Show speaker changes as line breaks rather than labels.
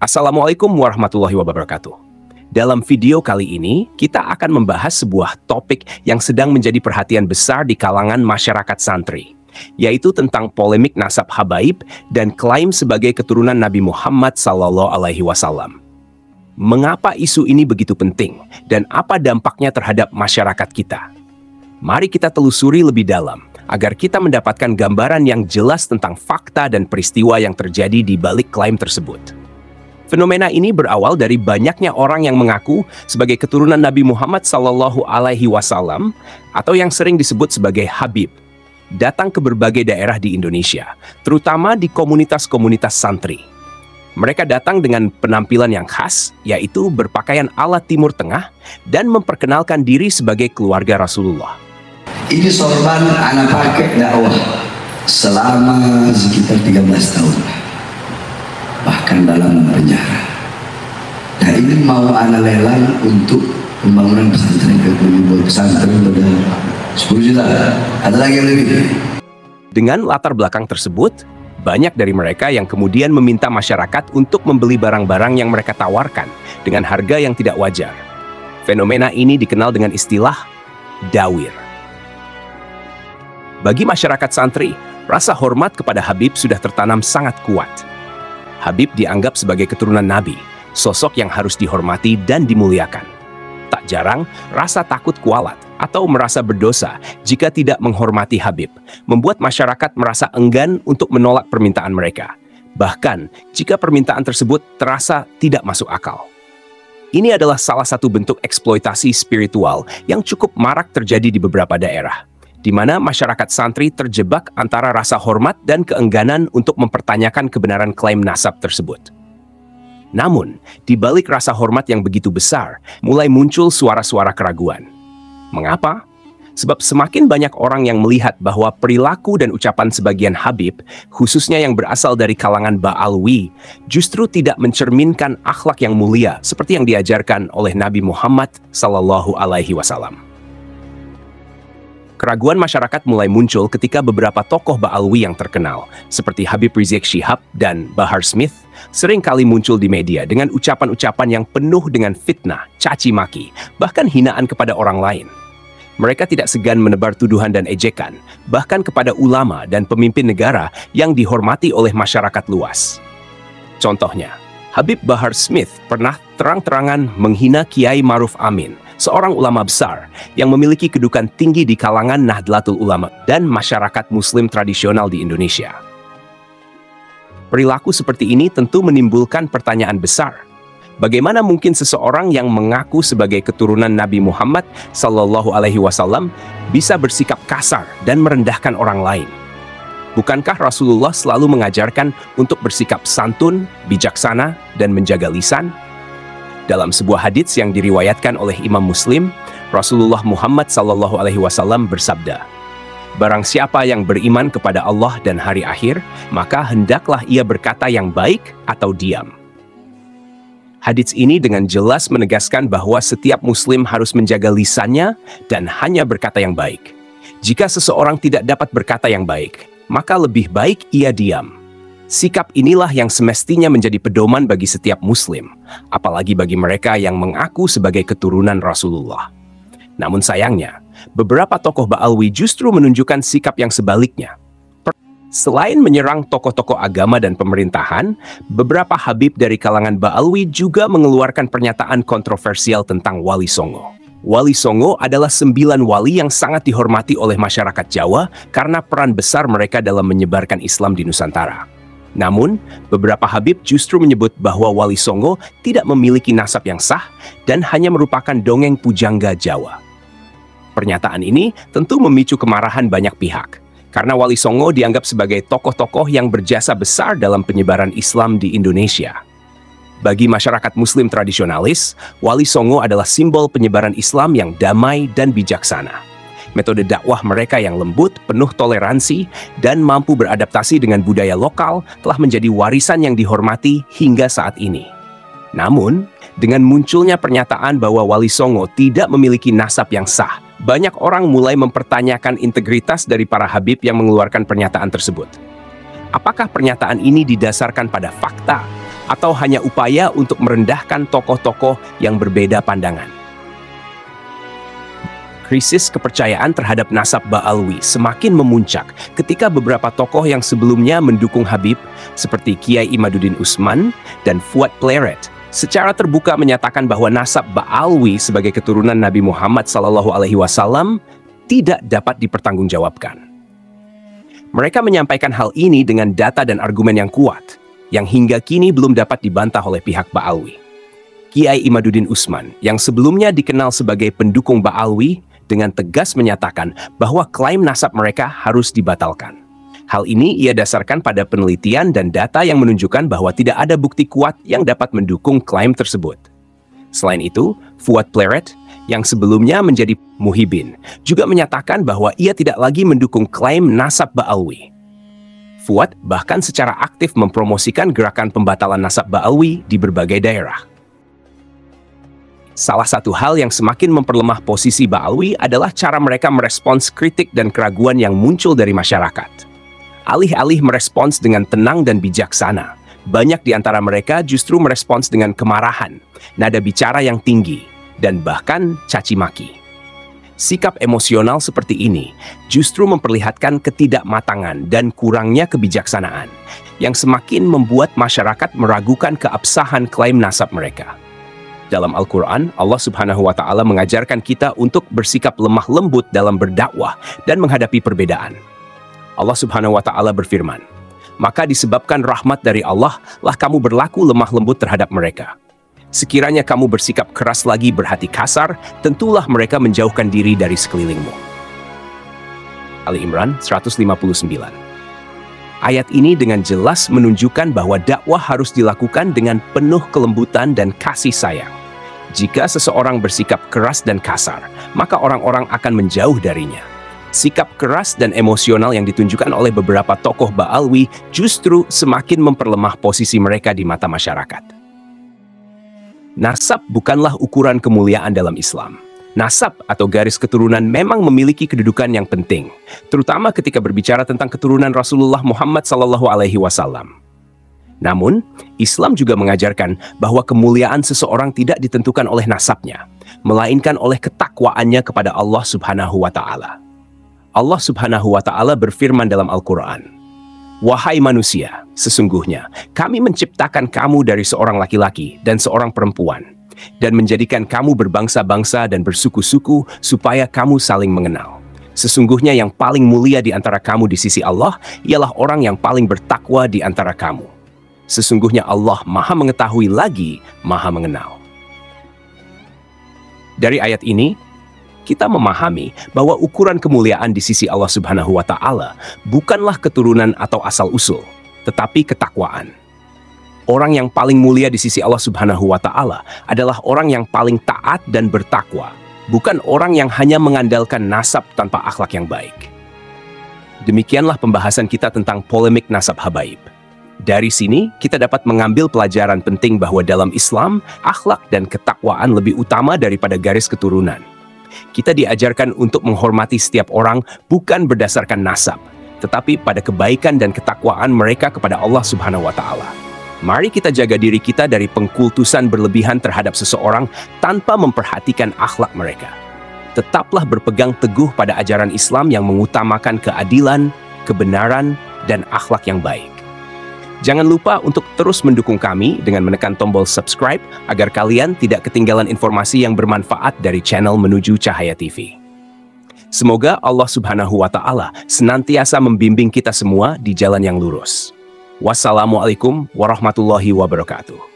Assalamualaikum warahmatullahi wabarakatuh. Dalam video kali ini, kita akan membahas sebuah topik yang sedang menjadi perhatian besar di kalangan masyarakat santri, yaitu tentang polemik nasab habaib dan klaim sebagai keturunan Nabi Muhammad SAW. Mengapa isu ini begitu penting dan apa dampaknya terhadap masyarakat kita? Mari kita telusuri lebih dalam agar kita mendapatkan gambaran yang jelas tentang fakta dan peristiwa yang terjadi di balik klaim tersebut. Fenomena ini berawal dari banyaknya orang yang mengaku sebagai keturunan Nabi Muhammad SAW atau yang sering disebut sebagai Habib, datang ke berbagai daerah di Indonesia, terutama di komunitas-komunitas santri. Mereka datang dengan penampilan yang khas, yaitu berpakaian ala Timur Tengah dan memperkenalkan diri sebagai keluarga Rasulullah.
Ini sorban anak pakai dakwah selama sekitar 13 tahun. Bahkan dalam penjara. Nah ini mau anak lelang untuk pembangunan pesantren pesantren udah 10 juta. Ada lagi yang lebih.
Dengan latar belakang tersebut, banyak dari mereka yang kemudian meminta masyarakat untuk membeli barang-barang yang mereka tawarkan dengan harga yang tidak wajar. Fenomena ini dikenal dengan istilah dawir. Bagi masyarakat santri, rasa hormat kepada Habib sudah tertanam sangat kuat. Habib dianggap sebagai keturunan Nabi, sosok yang harus dihormati dan dimuliakan. Tak jarang, rasa takut kualat atau merasa berdosa jika tidak menghormati Habib, membuat masyarakat merasa enggan untuk menolak permintaan mereka. Bahkan, jika permintaan tersebut terasa tidak masuk akal. Ini adalah salah satu bentuk eksploitasi spiritual yang cukup marak terjadi di beberapa daerah, di mana masyarakat santri terjebak antara rasa hormat dan keengganan untuk mempertanyakan kebenaran klaim nasab tersebut. Namun, di balik rasa hormat yang begitu besar, mulai muncul suara-suara keraguan. Mengapa? Sebab semakin banyak orang yang melihat bahwa perilaku dan ucapan sebagian Habib, khususnya yang berasal dari kalangan Ba'alwi, justru tidak mencerminkan akhlak yang mulia seperti yang diajarkan oleh Nabi Muhammad SAW. Keraguan masyarakat mulai muncul ketika beberapa tokoh Ba'alwi yang terkenal, seperti Habib Rizik Syihab dan Bahar Smith, sering kali muncul di media dengan ucapan-ucapan yang penuh dengan fitnah, caci maki, bahkan hinaan kepada orang lain. Mereka tidak segan menebar tuduhan dan ejekan, bahkan kepada ulama dan pemimpin negara yang dihormati oleh masyarakat luas. Contohnya, Habib Bahar Smith pernah terang-terangan menghina Kiai Ma'ruf Amin, seorang ulama besar yang memiliki kedudukan tinggi di kalangan Nahdlatul Ulama dan masyarakat Muslim tradisional di Indonesia. Perilaku seperti ini tentu menimbulkan pertanyaan besar. Bagaimana mungkin seseorang yang mengaku sebagai keturunan Nabi Muhammad SAW bisa bersikap kasar dan merendahkan orang lain? Bukankah Rasulullah selalu mengajarkan untuk bersikap santun, bijaksana, dan menjaga lisan? Dalam sebuah hadits yang diriwayatkan oleh Imam Muslim, Rasulullah Muhammad SAW bersabda, "Barang siapa yang beriman kepada Allah dan hari akhir, maka hendaklah ia berkata yang baik atau diam." Hadits ini dengan jelas menegaskan bahwa setiap Muslim harus menjaga lisannya dan hanya berkata yang baik. Jika seseorang tidak dapat berkata yang baik, maka lebih baik ia diam. Sikap inilah yang semestinya menjadi pedoman bagi setiap Muslim, apalagi bagi mereka yang mengaku sebagai keturunan Rasulullah. Namun sayangnya, beberapa tokoh Ba'alwi justru menunjukkan sikap yang sebaliknya. Selain menyerang tokoh-tokoh agama dan pemerintahan, beberapa Habib dari kalangan Ba'alwi juga mengeluarkan pernyataan kontroversial tentang Wali Songo. Wali Songo adalah 9 wali yang sangat dihormati oleh masyarakat Jawa karena peran besar mereka dalam menyebarkan Islam di Nusantara. Namun, beberapa Habib justru menyebut bahwa Wali Songo tidak memiliki nasab yang sah dan hanya merupakan dongeng pujangga Jawa. Pernyataan ini tentu memicu kemarahan banyak pihak, karena Wali Songo dianggap sebagai tokoh-tokoh yang berjasa besar dalam penyebaran Islam di Indonesia. Bagi masyarakat Muslim tradisionalis, Wali Songo adalah simbol penyebaran Islam yang damai dan bijaksana. Metode dakwah mereka yang lembut, penuh toleransi, dan mampu beradaptasi dengan budaya lokal telah menjadi warisan yang dihormati hingga saat ini. Namun, dengan munculnya pernyataan bahwa Wali Songo tidak memiliki nasab yang sah, banyak orang mulai mempertanyakan integritas dari para Habib yang mengeluarkan pernyataan tersebut. Apakah pernyataan ini didasarkan pada fakta atau hanya upaya untuk merendahkan tokoh-tokoh yang berbeda pandangan? Krisis kepercayaan terhadap nasab Ba'alwi semakin memuncak ketika beberapa tokoh yang sebelumnya mendukung Habib seperti Kiai Imaduddin Usman dan Fuad Pleret secara terbuka menyatakan bahwa nasab Ba'alwi sebagai keturunan Nabi Muhammad SAW tidak dapat dipertanggungjawabkan. Mereka menyampaikan hal ini dengan data dan argumen yang kuat, yang hingga kini belum dapat dibantah oleh pihak Ba'alwi. Kiai Imaduddin Usman, yang sebelumnya dikenal sebagai pendukung Ba'alwi, dengan tegas menyatakan bahwa klaim nasab mereka harus dibatalkan. Hal ini ia dasarkan pada penelitian dan data yang menunjukkan bahwa tidak ada bukti kuat yang dapat mendukung klaim tersebut. Selain itu, Fuad Pleret, yang sebelumnya menjadi Muhibin, juga menyatakan bahwa ia tidak lagi mendukung klaim nasab Ba'alwi. Fuad bahkan secara aktif mempromosikan gerakan pembatalan nasab Ba'alwi di berbagai daerah. Salah satu hal yang semakin memperlemah posisi Ba'alwi adalah cara mereka merespons kritik dan keraguan yang muncul dari masyarakat. Alih-alih merespons dengan tenang dan bijaksana, banyak di antara mereka justru merespons dengan kemarahan, nada bicara yang tinggi, dan bahkan caci maki. Sikap emosional seperti ini justru memperlihatkan ketidakmatangan dan kurangnya kebijaksanaan yang semakin membuat masyarakat meragukan keabsahan klaim nasab mereka. Dalam Al-Quran, Allah Subhanahu wa Ta'ala mengajarkan kita untuk bersikap lemah lembut dalam berdakwah dan menghadapi perbedaan. Allah Subhanahu wa Ta'ala berfirman, "Maka disebabkan rahmat dari Allah lah kamu berlaku lemah lembut terhadap mereka. Sekiranya kamu bersikap keras lagi berhati kasar, tentulah mereka menjauhkan diri dari sekelilingmu." Ali Imran 159. Ayat ini dengan jelas menunjukkan bahwa dakwah harus dilakukan dengan penuh kelembutan dan kasih sayang. Jika seseorang bersikap keras dan kasar, maka orang-orang akan menjauh darinya. Sikap keras dan emosional yang ditunjukkan oleh beberapa tokoh Ba'alwi justru semakin memperlemah posisi mereka di mata masyarakat. Nasab bukanlah ukuran kemuliaan dalam Islam. Nasab atau garis keturunan memang memiliki kedudukan yang penting, terutama ketika berbicara tentang keturunan Rasulullah Muhammad SAW. Namun, Islam juga mengajarkan bahwa kemuliaan seseorang tidak ditentukan oleh nasabnya, melainkan oleh ketakwaannya kepada Allah Subhanahu wa Ta'ala. Allah Subhanahu wa Ta'ala berfirman dalam Al-Quran, "Wahai manusia, sesungguhnya kami menciptakan kamu dari seorang laki-laki dan seorang perempuan, dan menjadikan kamu berbangsa-bangsa dan bersuku-suku supaya kamu saling mengenal. Sesungguhnya yang paling mulia di antara kamu di sisi Allah ialah orang yang paling bertakwa di antara kamu. Sesungguhnya Allah Maha Mengetahui lagi Maha Mengenal." Dari ayat ini, kita memahami bahwa ukuran kemuliaan di sisi Allah Subhanahu wa Ta'ala bukanlah keturunan atau asal-usul, tetapi ketakwaan. Orang yang paling mulia di sisi Allah Subhanahu wa Ta'ala adalah orang yang paling taat dan bertakwa, bukan orang yang hanya mengandalkan nasab tanpa akhlak yang baik. Demikianlah pembahasan kita tentang polemik nasab habaib. Dari sini, kita dapat mengambil pelajaran penting bahwa dalam Islam, akhlak dan ketakwaan lebih utama daripada garis keturunan. Kita diajarkan untuk menghormati setiap orang bukan berdasarkan nasab, tetapi pada kebaikan dan ketakwaan mereka kepada Allah Subhanahu wa Ta'ala. Mari kita jaga diri kita dari pengkultusan berlebihan terhadap seseorang tanpa memperhatikan akhlak mereka. Tetaplah berpegang teguh pada ajaran Islam yang mengutamakan keadilan, kebenaran, dan akhlak yang baik. Jangan lupa untuk terus mendukung kami dengan menekan tombol subscribe agar kalian tidak ketinggalan informasi yang bermanfaat dari channel Menuju Cahaya TV. Semoga Allah Subhanahu wa Ta'ala senantiasa membimbing kita semua di jalan yang lurus. Wassalamualaikum warahmatullahi wabarakatuh.